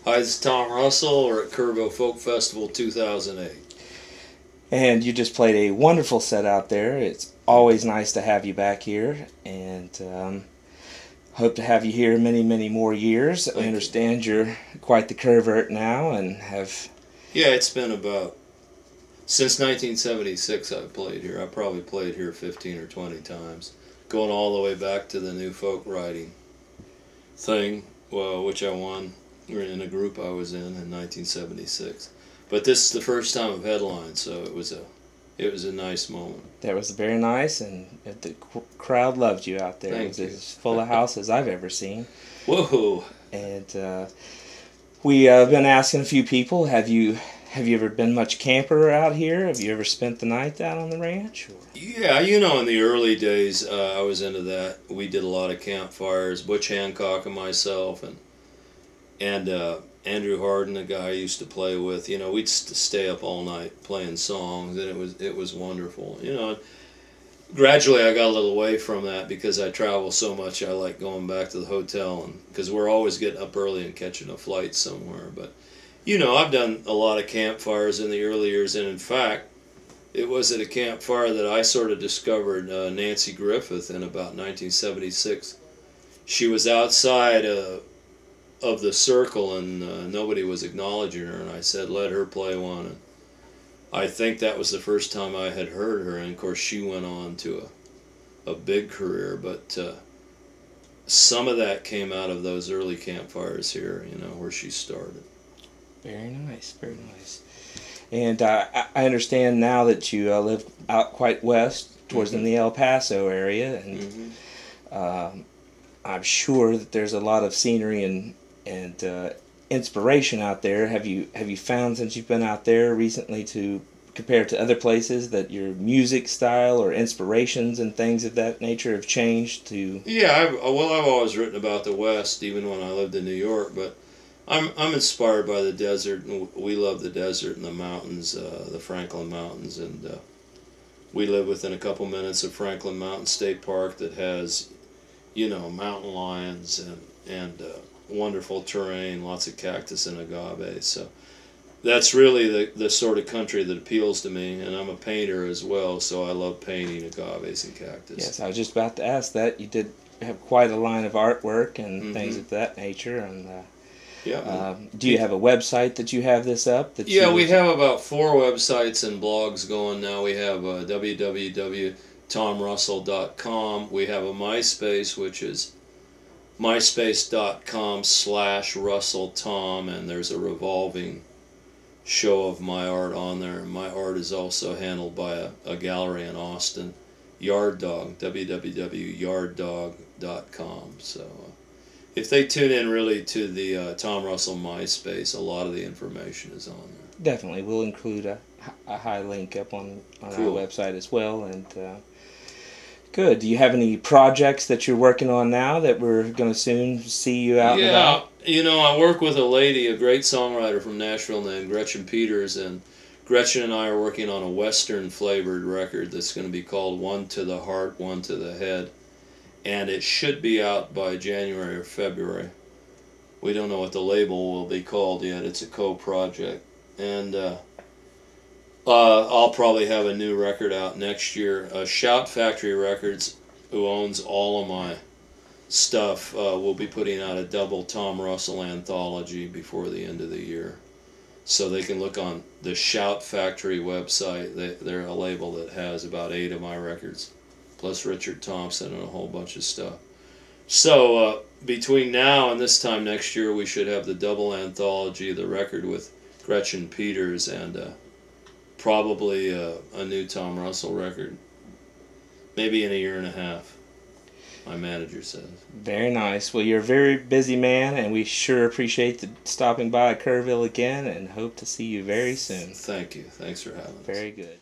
Hi, this is Tom Russell. We're at Kerrville Folk Festival 2008. And you just played a wonderful set out there. It's always nice to have you back here, and hope to have you here many, many more years. I understand you're quite the Kerrvert now, and have... Yeah, it's been about... Since 1976 I've played here. I probably played here 15 or 20 times, going all the way back to the new folk writing thing, which I won in a group I was in 1976. But this is the first time I've headlined, so it was a nice moment. That was very nice, and the crowd loved you out there. Thank it was you. as full of house as I've ever seen. Whoa! And we been asking a few people, have you ever been much camper out here? Have you ever spent the night out on the ranch? Or? Yeah, you know, in the early days, I was into that. We did a lot of campfires. Butch Hancock and myself, and Andrew Harden, the guy I used to play with. You know, we'd stay up all night playing songs, and it was wonderful. You know, gradually I got a little away from that because I travel so much. I like going back to the hotel, and because we're always getting up early and catching a flight somewhere. But you know, I've done a lot of campfires in the early years, and in fact, it was at a campfire that I sort of discovered Nancy Griffith in about 1976. She was outside of the circle, and nobody was acknowledging her, and I said, let her play one. And I think that was the first time I had heard her, and of course she went on to a big career, but some of that came out of those early campfires here, you know, where she started. Very nice, very nice. And I understand now that you live out quite west, towards in the El Paso area, and I'm sure that there's a lot of scenery and inspiration out there. Have you found, since you've been out there recently, to compare to other places, that your music style or inspirations and things of that nature have changed to? Yeah, I've always written about the West, even when I lived in New York, but I'm inspired by the desert, and we love the desert and the mountains, the Franklin Mountains, and we live within a couple minutes of Franklin Mountain State Park that has, you know, mountain lions and wonderful terrain, lots of cactus and agave. So that's really the sort of country that appeals to me, and I'm a painter as well, so I love painting agaves and cactus. Yes, I was just about to ask that. You did have quite a line of artwork and things of that nature, and yeah. Do you have a website that you have this up? Yeah, we have about 4 websites and blogs going now. We have www.tomrussle.com. We have a MySpace, which is myspace.com/RussellTom, and there's a revolving show of my art on there. And my art is also handled by a gallery in Austin, Yard Dog, www.yarddog.com. So if they tune in really to the Tom Russell MySpace, a lot of the information is on there. Definitely. We'll include a high link up on Cool. our website as well. And good. Do you have any projects that you're working on now that we're going to soon see you out and about? You know, I work with a lady, a great songwriter from Nashville named Gretchen Peters, and Gretchen and I are working on a Western flavored record that's going to be called One to the Heart, One to the Head. And it should be out by January or February. We don't know what the label will be called yet. It's a co-project. And I'll probably have a new record out next year. Shout Factory Records, who owns all of my stuff, will be putting out a double Tom Russell anthology before the end of the year. So they can look on the Shout Factory website. They're a label that has about 8 of my records, plus Richard Thompson and a whole bunch of stuff. So between now and this time next year, we should have the double anthology, the record with Gretchen Peters, and probably a new Tom Russell record, maybe in a year and a half, my manager says. Very nice. Well, you're a very busy man, and we sure appreciate stopping by Kerrville again, and hope to see you very soon. Thank you. Thanks for having us. Very good.